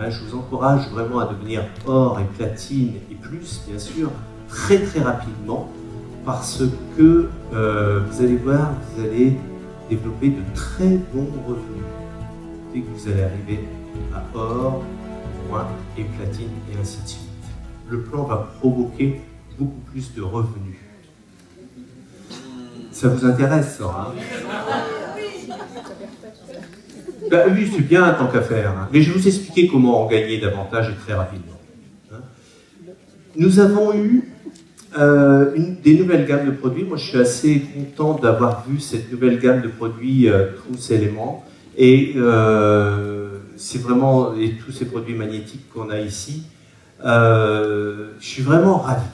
Hein, je vous encourage vraiment à devenir or et platine et plus, bien sûr, très très rapidement, parce que vous allez voir, vous allez développer de très bons revenus dès que vous allez arriver à or, point et platine et ainsi de suite. Le plan va provoquer beaucoup plus de revenus. Ça vous intéresse, ça, hein? Bah, oui, c'est bien tant qu'à faire. Hein. Mais je vais vous expliquer comment en gagner davantage et très rapidement. Hein. Nous avons eu des nouvelles gammes de produits. Moi, je suis assez content d'avoir vu cette nouvelle gamme de produits Trousse Éléments. Et c'est vraiment et tous ces produits magnétiques qu'on a ici. Je suis vraiment ravi.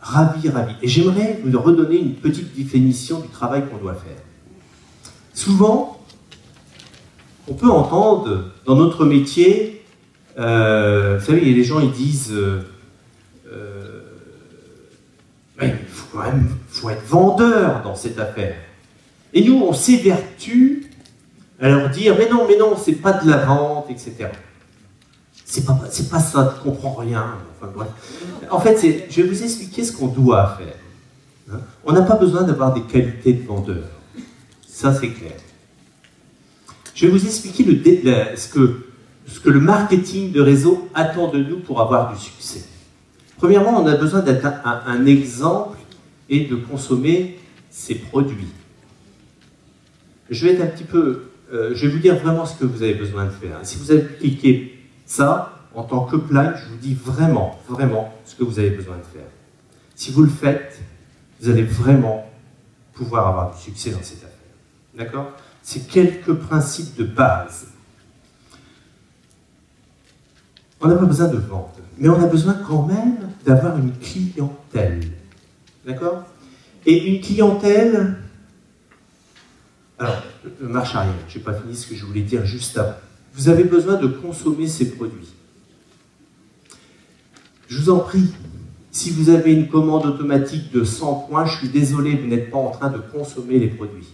Ravi. Et j'aimerais vous redonner une petite définition du travail qu'on doit faire. Souvent, on peut entendre dans notre métier, vous savez, les gens ils disent il faut être vendeur dans cette affaire. Et nous, on s'évertue à leur dire mais non, c'est pas de la vente, etc. C'est pas ça, tu comprends rien. Enfin, bref. En fait, je vais vous expliquer ce qu'on doit faire. Hein. On n'a pas besoin d'avoir des qualités de vendeur. Ça, c'est clair. Je vais vous expliquer ce que le marketing de réseau attend de nous pour avoir du succès. Premièrement, on a besoin d'être un exemple et de consommer ses produits. Je vais être un petit peu... je vais vous dire vraiment ce que vous avez besoin de faire. Si vous appliquez ça, en tant que plan, je vous dis vraiment ce que vous avez besoin de faire. Si vous le faites, vous allez vraiment pouvoir avoir du succès dans cette affaire. D'accord ? C'est quelques principes de base. On n'a pas besoin de vente, mais on a besoin quand même d'avoir une clientèle. D'accord? Et une clientèle... Alors, marche arrière, je n'ai pas fini ce que je voulais dire juste avant. Vous avez besoin de consommer ces produits. Je vous en prie, si vous avez une commande automatique de 100 points, je suis désolé, vous n'êtes pas en train de consommer les produits.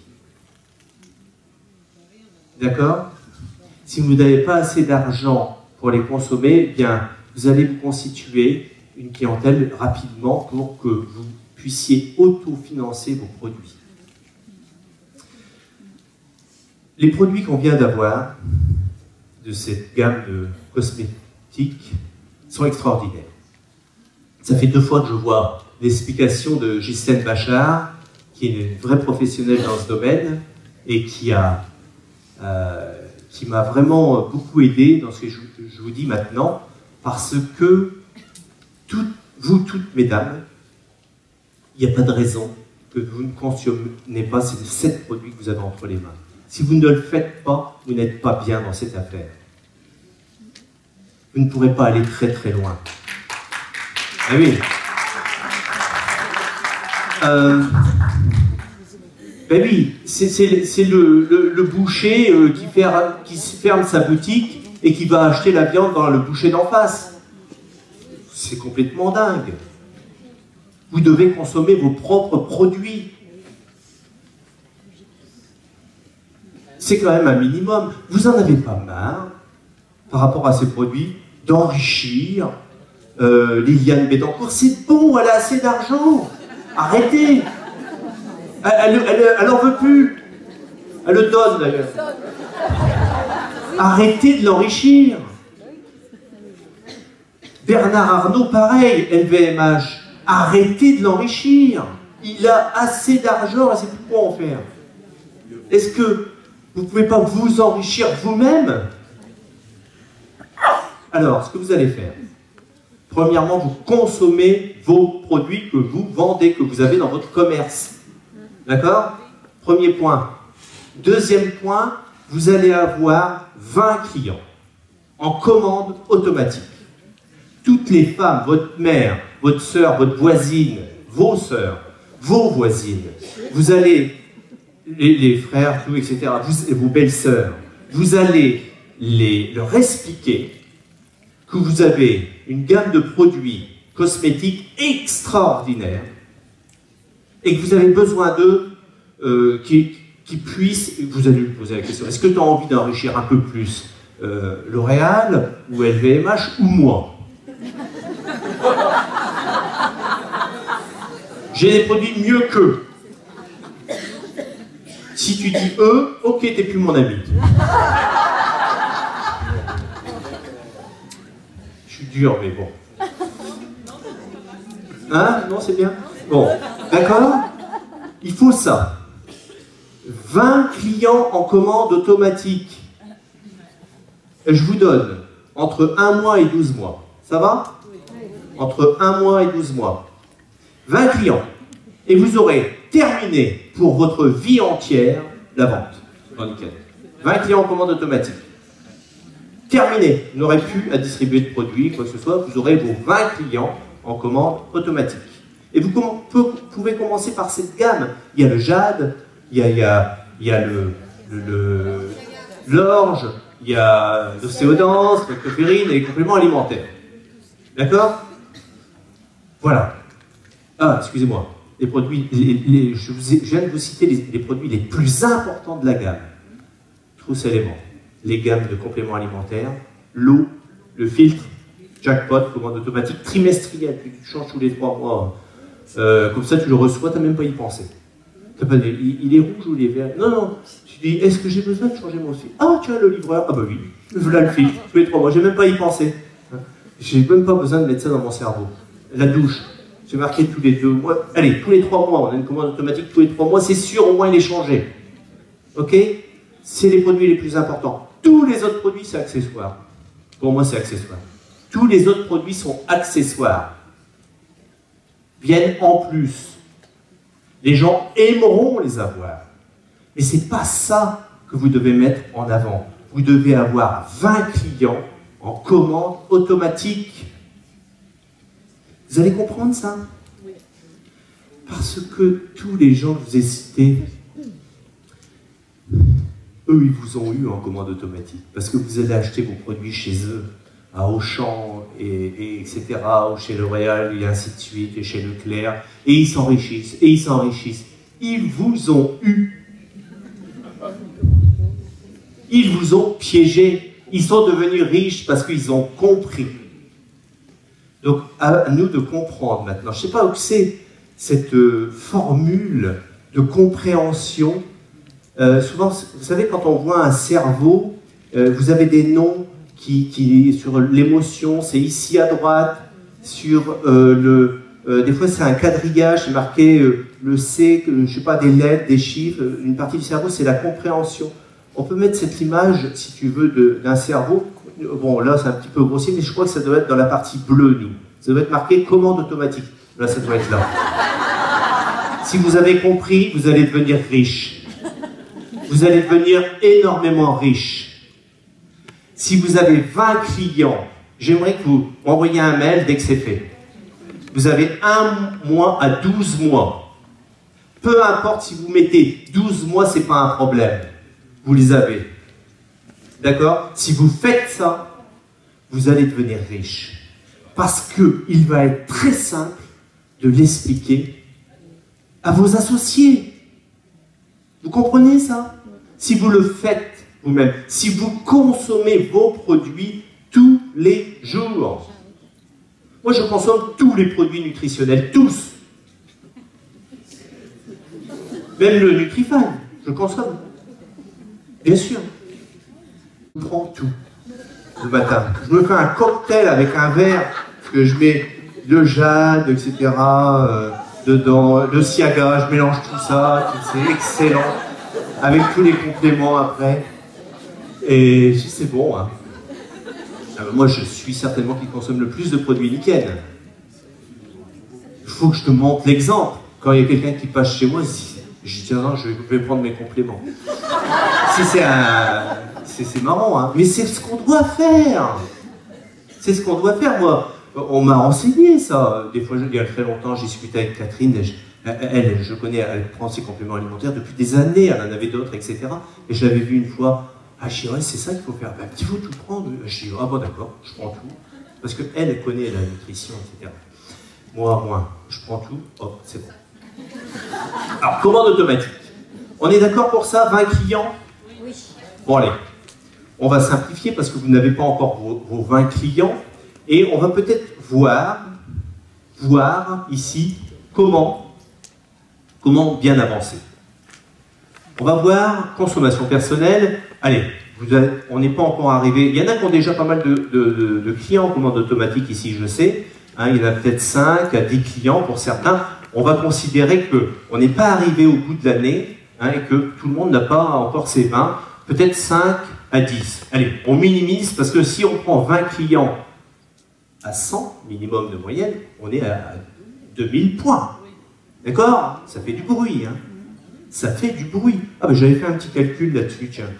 D'accord? Si vous n'avez pas assez d'argent pour les consommer, eh bien, vous allez vous constituer une clientèle rapidement pour que vous puissiez autofinancer vos produits. Les produits qu'on vient d'avoir, de cette gamme de cosmétiques, sont extraordinaires. Ça fait 2 fois que je vois l'explication de Ghislaine Bachar, qui est une vraie professionnelle dans ce domaine, et qui m'a vraiment beaucoup aidé dans ce que je vous dis maintenant, parce que toutes mesdames, il n'y a pas de raison que vous ne consommez pas ces 7 produits que vous avez entre les mains. Si vous ne le faites pas, vous n'êtes pas bien dans cette affaire. Vous ne pourrez pas aller très très loin. Ah oui. Ben oui, c'est le boucher qui ferme sa boutique et qui va acheter la viande dans le boucher d'en face. C'est complètement dingue. Vous devez consommer vos propres produits. C'est quand même un minimum. Vous n'en avez pas marre, par rapport à ces produits, d'enrichir Liliane Bettencourt. C'est bon, elle a assez d'argent. Arrêtez. Elle en veut plus. Elle le donne d'ailleurs. Arrêtez de l'enrichir. Bernard Arnault, pareil, LVMH. Arrêtez de l'enrichir. Il a assez d'argent, il sait plus quoi en faire. Est-ce que vous ne pouvez pas vous enrichir vous-même? Alors, ce que vous allez faire, premièrement, vous consommez vos produits que vous vendez, que vous avez dans votre commerce. D'accord? Premier point. Deuxième point, vous allez avoir 20 clients en commande automatique. Toutes les femmes, votre mère, votre sœur, votre voisine, vos sœurs, vos voisines, vous allez, les frères, tout, etc., vos belles-sœurs, vous allez leur expliquer que vous avez une gamme de produits cosmétiques extraordinaire et que vous avez besoin d'eux qui puissent, vous allez lui poser la question, est-ce que tu as envie d'enrichir un peu plus L'Oréal, ou LVMH, ou moi. J'ai des produits mieux qu'eux. Si tu dis eux, ok, t'es plus mon ami. Je suis dur, mais bon. Hein? Non, c'est bien? Bon, d'accord? Il faut ça. 20 clients en commande automatique. Je vous donne entre 1 mois et 12 mois. Ça va? Entre 1 mois et 12 mois. 20 clients. Et vous aurez terminé pour votre vie entière la vente. Bon, nickel. 20 clients en commande automatique. Terminé. Vous n'aurez plus à distribuer de produits, quoi que ce soit. Vous aurez vos 20 clients en commande automatique. Et vous pouvez commencer par cette gamme. Il y a le jade, il y a l'orge, il y a l'océodance, la copérine et les compléments alimentaires. D'accord? Voilà. Ah, excusez-moi. Les produits, je viens de vous citer les produits les plus importants de la gamme. Trousse éléments. Les gammes de compléments alimentaires, l'eau, le filtre, jackpot, commande automatique, trimestrielle, tu changes tous les 3 mois. Comme ça, tu le reçois, tu n'as même pas y pensé. Il est rouge ou il est vert? Non, non. Tu dis, est-ce que j'ai besoin de changer mon filtre? Ah, tu as le livreur. Ah bah oui, voilà le filtre, tous les 3 mois. J'ai même pas y pensé. J'ai même pas besoin de mettre ça dans mon cerveau. La douche, j'ai marqué tous les 2 mois. Allez, tous les 3 mois, on a une commande automatique tous les 3 mois, c'est sûr, au moins il est changé. Ok? C'est les produits les plus importants. Tous les autres produits, c'est accessoire. Pour moi, c'est accessoire. Tous les autres produits sont accessoires. Viennent en plus. Les gens aimeront les avoir. Mais ce n'est pas ça que vous devez mettre en avant. Vous devez avoir 20 clients en commande automatique. Vous allez comprendre ça? Oui. Parce que tous les gens que je vous ai cités, eux, ils vous ont eu en commande automatique. Parce que vous allez acheter vos produits chez eux, à Auchan, etc., ou chez L'Oréal, et ainsi de suite, et chez Leclerc, et ils s'enrichissent, et ils s'enrichissent. Ils vous ont eu. Ils vous ont piégé. Ils sont devenus riches parce qu'ils ont compris. Donc, à nous de comprendre maintenant. Je ne sais pas où c'est cette formule de compréhension. Souvent, vous savez, quand on voit un cerveau, vous avez des noms qui sur l'émotion, c'est ici à droite, sur des fois c'est un quadrillage, c'est marqué le C, je sais pas, des lettres, des chiffres, une partie du cerveau, c'est la compréhension. On peut mettre cette image, si tu veux, d'un cerveau. Bon, là, c'est un petit peu grossier, mais je crois que ça doit être dans la partie bleue, nous. Ça doit être marqué commande automatique. Là, ça doit être là. Si vous avez compris, vous allez devenir riche. Vous allez devenir énormément riche. Si vous avez 20 clients, j'aimerais que vous m'envoyiez un mail dès que c'est fait. Vous avez 1 mois à 12 mois. Peu importe si vous mettez 12 mois, c'est pas un problème. Vous les avez. D'accord? Si vous faites ça, vous allez devenir riche. Parce qu'il va être très simple de l'expliquer à vos associés. Vous comprenez ça? Si vous le faites vous-même, si vous consommez vos produits tous les jours. Moi, je consomme tous les produits nutritionnels, tous. Même le Nutrifan, je consomme. Bien sûr. Je prends tout le matin. Je me fais un cocktail avec un verre, que je mets le jade, etc. Dedans, le siaga, je mélange tout ça, c'est excellent. Avec tous les compléments après. Et c'est bon. Hein. Moi, je suis certainement qui consomme le plus de produits Nikken. Il faut que je te montre l'exemple. Quand il y a quelqu'un qui passe chez moi, je dis tiens, non, je vais prendre mes compléments. C'est marrant, hein. Mais c'est ce qu'on doit faire. C'est ce qu'on doit faire, moi. On m'a enseigné ça. Des fois, il y a très longtemps, j'ai discuté avec Catherine. Elle, je connais, elle prend ses compléments alimentaires depuis des années. Elle en avait d'autres, etc. Et je l'avais vu une fois. Ah, je dis, ouais, c'est ça qu'il faut faire. Ben, il faut tout prendre. Je dis, ah bon, d'accord, je prends tout. Parce qu'elle, elle connaît la nutrition, etc. Moi, je prends tout. Hop, c'est bon. Alors, commande automatique. On est d'accord pour ça? 20 clients? Oui. Bon, allez. on va simplifier parce que vous n'avez pas encore vos 20 clients et on va peut-être voir ici comment bien avancer. On va voir consommation personnelle. Allez, on n'est pas encore arrivé. Il y en a qui ont déjà pas mal de clients en commande automatique ici, je sais. Hein, il y en a peut-être 5 à 10 clients pour certains. On va considérer qu'on n'est pas arrivé au bout de l'année hein, et que tout le monde n'a pas encore ses 20. Peut-être 5 à 10. Allez, on minimise parce que si on prend 20 clients à 100 minimum de moyenne, on est à 2000 points. D'accord? Ça fait du bruit. Hein. Ça fait du bruit. Ah ben j'avais fait un petit calcul là-dessus, tiens.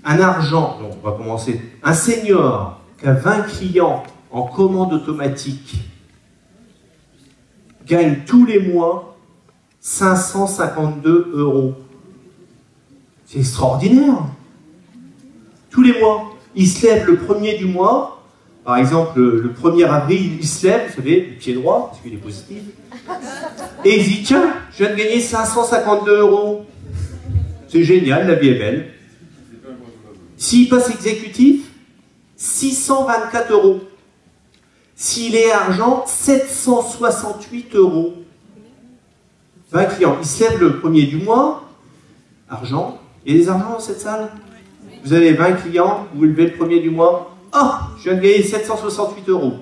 Un argent, donc on va commencer. Un senior qui a 20 clients en commande automatique gagne tous les mois 552 €. C'est extraordinaire. Tous les mois. Il se lève le 1er du mois. Par exemple, le 1er avril, il se lève, vous savez, du pied droit, parce qu'il est positif. Et il se dit, tiens, je viens de gagner 552 €. C'est génial, la vie est belle. S'il passe exécutif, 624 €. S'il est argent, 768 €. 20 clients. Il se lève le 1er du mois, argent. Il y a des argents dans cette salle? Vous avez 20 clients, vous levez le 1er du mois. Oh, je viens de gagner 768 €.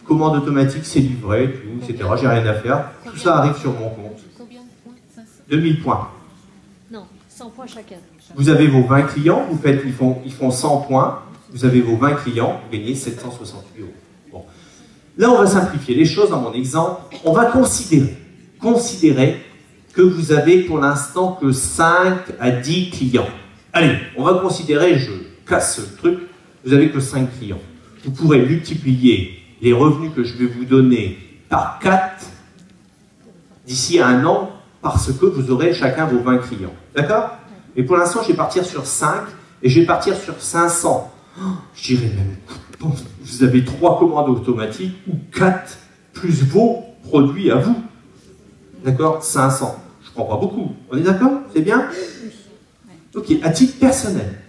Commande automatique, c'est livré, tout, etc. J'ai rien à faire. Tout ça arrive sur mon compte. Combien de points? 2000 points. Non, 100 points chacun. Vous avez vos 20 clients, ils font 100 points. Vous avez vos 20 clients, vous gagnez 768 €. Bon. Là, on va simplifier les choses dans mon exemple. On va considérer que vous avez pour l'instant que 5 à 10 clients. Allez, on va considérer, je casse le truc, vous n'avez que 5 clients. Vous pourrez multiplier les revenus que je vais vous donner par 4 d'ici à 1 an parce que vous aurez chacun vos 20 clients. D'accord? Et pour l'instant, je vais partir sur 5 et je vais partir sur 500. Oh, je dirais même, bon, vous avez 3 commandes automatiques ou 4 plus vos produits à vous. D'accord? 500. Je ne prends pas beaucoup. On est d'accord? C'est bien? Ok, à titre personnel.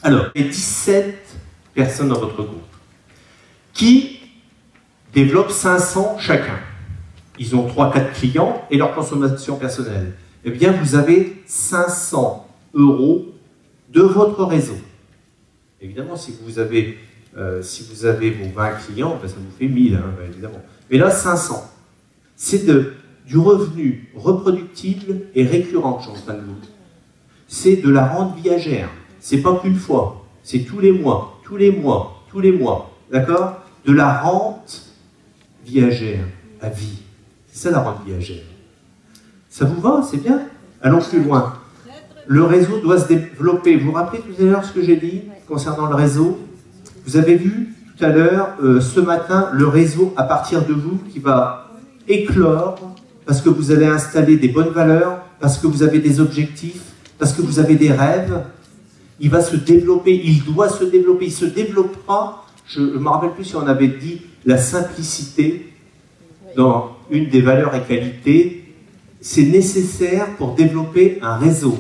Alors, il y a 17 personnes dans votre groupe qui développent 500 chacun. Ils ont 3-4 clients et leur consommation personnelle. Eh bien, vous avez 500 € de votre réseau. Évidemment, si vous avez vos 20 clients, ben, ça vous fait 1000, hein, ben, évidemment. Mais là, 500. C'est du revenu reproductible et récurrent que je suis en train de vous. C'est de la rente viagère. C'est pas qu'une fois, c'est tous les mois, tous les mois, tous les mois. D'accord? De la rente viagère à vie. C'est ça la rente viagère. Ça vous va? C'est bien? Allons plus loin. Le réseau doit se développer. Vous vous rappelez tout à l'heure ce que j'ai dit concernant le réseau? Vous avez vu tout à l'heure, ce matin, le réseau à partir de vous qui va éclore parce que vous allez installer des bonnes valeurs, parce que vous avez des objectifs, parce que vous avez des rêves. Il va se développer, il doit se développer, il se développera. Je ne me rappelle plus si on avait dit la simplicité dans une des valeurs et qualités. C'est nécessaire pour développer un réseau.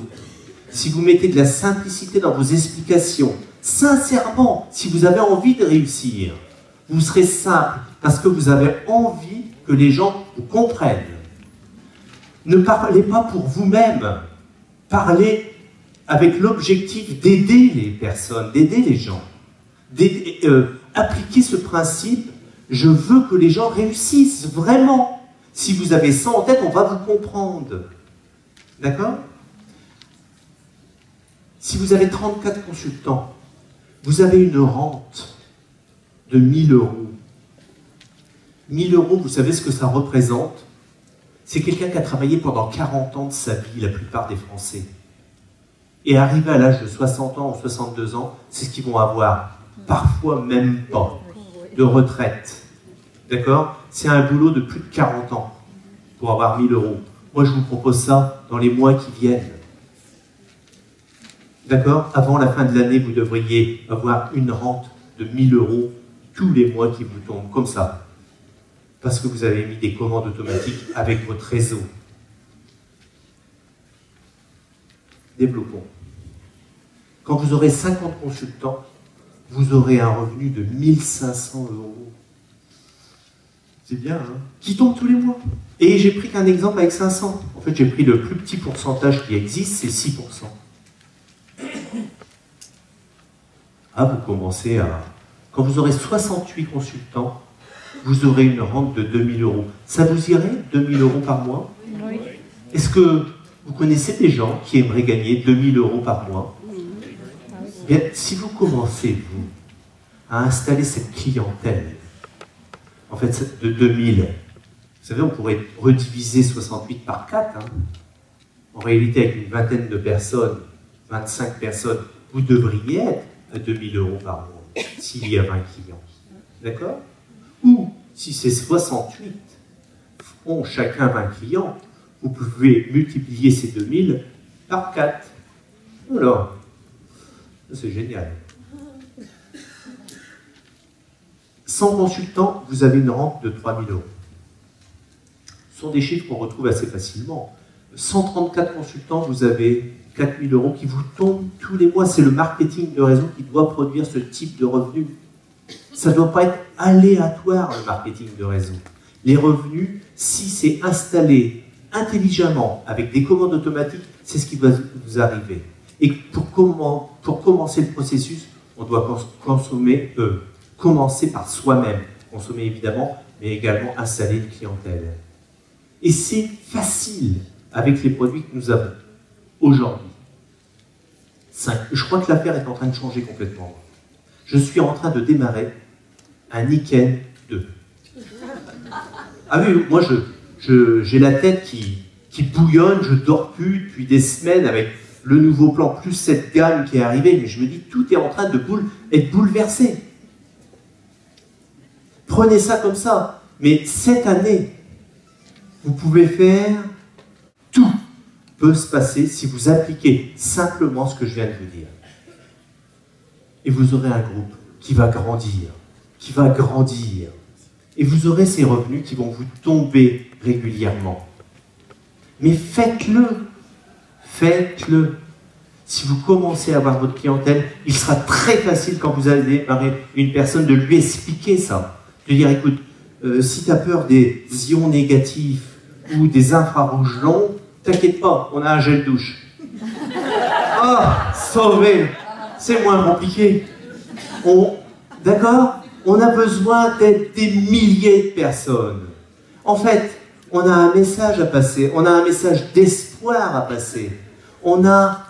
Si vous mettez de la simplicité dans vos explications, sincèrement, si vous avez envie de réussir, vous serez simple parce que vous avez envie que les gens vous comprennent. Ne parlez pas pour vous-même, parlez avec l'objectif d'aider les personnes, d'aider les gens. Appliquez ce principe, je veux que les gens réussissent, vraiment. Si vous avez ça en tête, on va vous comprendre. D'accord? Si vous avez 34 consultants, vous avez une rente de 1000 €. 1000 €, vous savez ce que ça représente? C'est quelqu'un qui a travaillé pendant 40 ans de sa vie, la plupart des Français. Et arrivé à l'âge de 60 ans ou 62 ans, c'est ce qu'ils vont avoir. Parfois même pas de retraite. D'accord? C'est un boulot de plus de 40 ans pour avoir 1000 €. Moi, je vous propose ça dans les mois qui viennent. D'accord? Avant la fin de l'année, vous devriez avoir une rente de 1000 € tous les mois qui vous tombent, comme ça. Parce que vous avez mis des commandes automatiques avec votre réseau. Développons. Quand vous aurez 50 consultants, vous aurez un revenu de 1500 €. C'est bien, hein? Qui tombe tous les mois. Et j'ai pris qu'un exemple avec 500. En fait, j'ai pris le plus petit pourcentage qui existe, c'est 6%. Ah, vous commencez à... Quand vous aurez 68 consultants, vous aurez une rente de 2000 €. Ça vous irait, 2000 € par mois? Oui. Est-ce que vous connaissez des gens qui aimeraient gagner 2000 € par mois? Bien, si vous commencez, vous, à installer cette clientèle, en fait, de 2000, vous savez, on pourrait rediviser 68 par 4. Hein. En réalité, avec une vingtaine de personnes, 25 personnes, vous devriez être à 2000 € par mois, s'il y a 20 clients. D'accord? Ou, si c'est 68, ont chacun 20 clients, vous pouvez multiplier ces 2000 par 4. Alors, c'est génial. 100 consultants, vous avez une rente de 3000 €. Ce sont des chiffres qu'on retrouve assez facilement. 134 consultants, vous avez 4000 € qui vous tombent tous les mois. C'est le marketing de réseau qui doit produire ce type de revenus. Ça ne doit pas être aléatoire, le marketing de réseau. Les revenus, si c'est installé intelligemment, avec des commandes automatiques, c'est ce qui va vous arriver. Et pour commencer le processus, on doit commencer par soi-même. Consommer évidemment, mais également installer une clientèle. Et c'est facile avec les produits que nous avons aujourd'hui. 5. Je crois que l'affaire est en train de changer complètement. Je suis en train de démarrer un Nikken 2. Ah oui, moi j'ai la tête qui bouillonne, je dors plus depuis des semaines avec le nouveau plan, plus cette gamme qui est arrivée, mais je me dis, tout est en train d'être bouleversé. Prenez ça comme ça. Mais cette année, vous pouvez faire tout. Peut se passer si vous appliquez simplement ce que je viens de vous dire. Et vous aurez un groupe qui va grandir, et vous aurez ces revenus qui vont vous tomber régulièrement. Mais faites-le. Faites-le. Si vous commencez à avoir votre clientèle, il sera très facile quand vous allez démarrer une personne de lui expliquer ça. De dire, écoute, si tu as peur des ions négatifs ou des infrarouges longs, t'inquiète pas, on a un gel douche. Ah, sauvé. C'est moins compliqué. D'accord? On a besoin d'être des milliers de personnes. En fait, on a un message à passer, on a un message d'espoir à passer. On a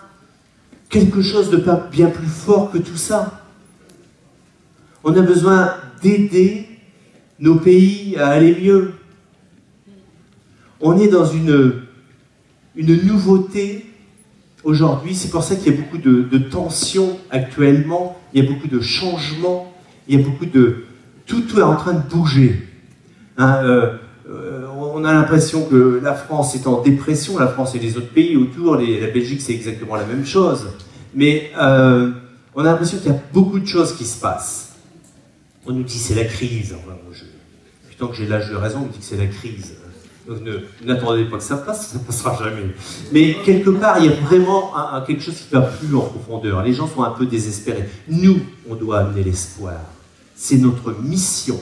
quelque chose de bien plus fort que tout ça. On a besoin d'aider nos pays à aller mieux. On est dans une nouveauté aujourd'hui, c'est pour ça qu'il y a beaucoup de tensions actuellement, il y a beaucoup de changements, il y a beaucoup de... Tout est en train de bouger. Hein, on a l'impression que la France est en dépression, la France et les autres pays autour, la Belgique c'est exactement la même chose, mais on a l'impression qu'il y a beaucoup de choses qui se passent. On nous dit c'est la crise, enfin, tant que j'ai l'âge de raison, on me dit que c'est la crise. Donc n'attendez pas que ça passe, ça ne passera jamais. Mais quelque part, il y a vraiment quelque chose qui va plus en profondeur. Les gens sont un peu désespérés. Nous, on doit amener l'espoir. C'est notre mission.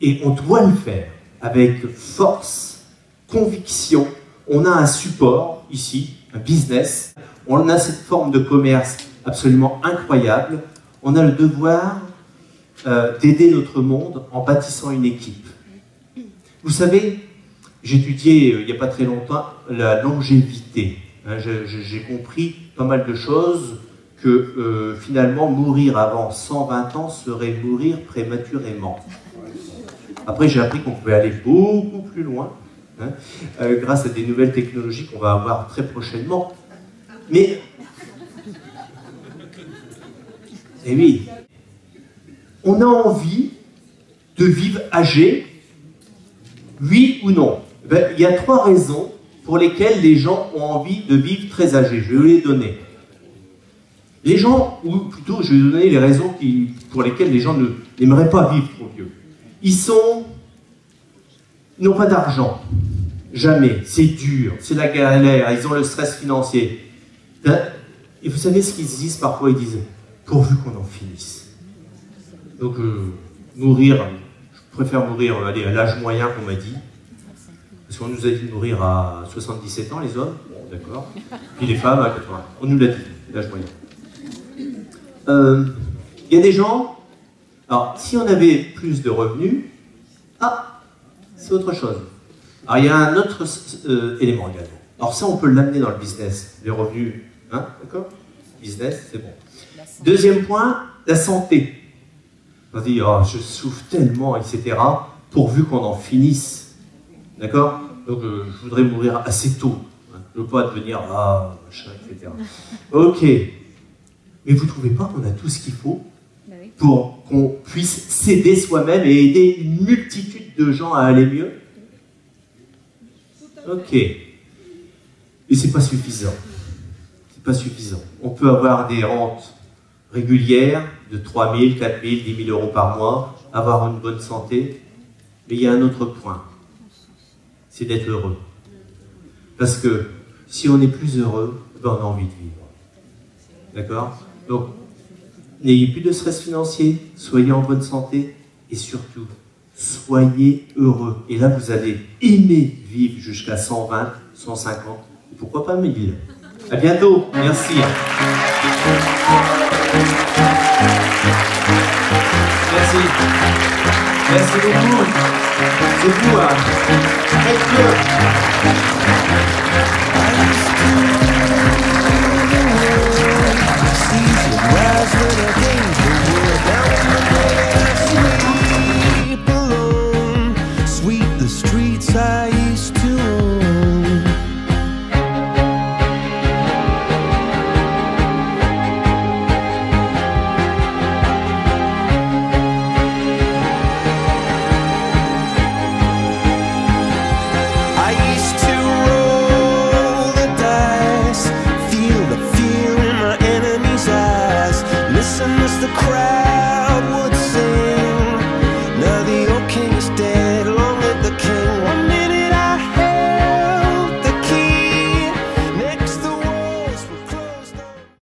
Et on doit le faire avec force, conviction. On a un support ici, un business. On a cette forme de commerce absolument incroyable. On a le devoir d'aider notre monde en bâtissant une équipe. Vous savez, j'ai étudié il n'y a pas très longtemps la longévité. J'ai compris pas mal de choses, que finalement mourir avant 120 ans serait mourir prématurément. Après j'ai appris qu'on pouvait aller beaucoup plus loin, hein, grâce à des nouvelles technologies qu'on va avoir très prochainement. Mais, eh oui, on a envie de vivre âgé. Oui ou non? Ben, il y a 3 raisons pour lesquelles les gens ont envie de vivre très âgés. Je vais vous les donner. Les gens, ou plutôt je vais vous donner les raisons pour lesquelles les gens n'aimeraient pas vivre trop vieux. Ils n'ont pas d'argent. Jamais. C'est dur. C'est la galère. Ils ont le stress financier. Et vous savez ce qu'ils disent parfois? Ils disent, pourvu qu'on en finisse. Donc, mourir, je préfère mourir à l'âge moyen qu'on m'a dit. Parce qu'on nous a dit de mourir à 77 ans, les hommes. Bon, d'accord. Puis les femmes à 80. On nous l'a dit, l'âge moyen. Il y a des gens... Alors, si on avait plus de revenus... Ah, c'est autre chose. Alors, il y a un autre élément également. Alors ça, on peut l'amener dans le business. Les revenus, hein, d'accord? Business, c'est bon. Deuxième point, la santé. On dit, oh, je souffre tellement, etc. Pourvu qu'on en finisse. D'accord? Donc, je voudrais mourir assez tôt. Je ne veux pas devenir, machin, etc. Ok. Mais vous ne trouvez pas qu'on a tout ce qu'il faut pour qu'on puisse s'aider soi-même et aider une multitude de gens à aller mieux? Ok. Mais c'est pas suffisant. C'est pas suffisant. On peut avoir des rentes régulières de 3 000, 4 000, 10 000 euros par mois, avoir une bonne santé, mais il y a un autre point. C'est d'être heureux. Parce que si on est plus heureux, ben on a envie de vivre. D'accord? Donc, n'ayez plus de stress financier, soyez en bonne santé et surtout, soyez heureux. Et là, vous allez aimer vivre jusqu'à 120, 150, et pourquoi pas 1000. À bientôt. Merci. Merci. Merci beaucoup. C'est vous, hein. Faites Listen as the crowd